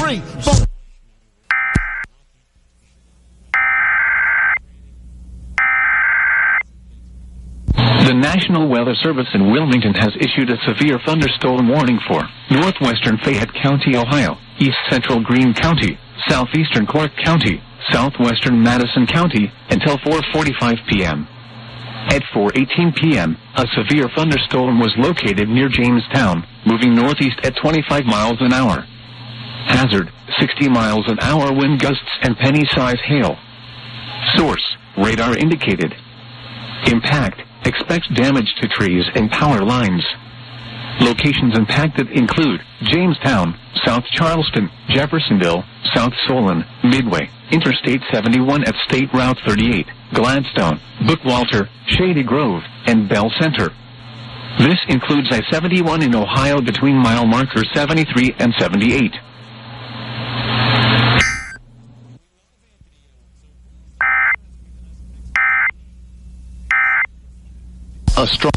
strength. The National Weather Service in Wilmington has issued a severe thunderstorm warning for northwestern Fayette County, Ohio, east central Greene County, southeastern Clark County, southwestern Madison County, until 4:45 p.m. At 4:18 p.m., a severe thunderstorm was located near Jamestown, moving northeast at 25 miles an hour. Hazard, 60 miles an hour wind gusts and penny-size hail. Source, radar indicated. Impact, expect damage to trees and power lines. Locations impacted include Jamestown, South Charleston, Jeffersonville, South Solon, Midway, Interstate 71 at State Route 38, Gladstone, Bookwalter, Shady Grove, and Bell Center. This includes I-71 in Ohio between mile markers 73 and 78. A strong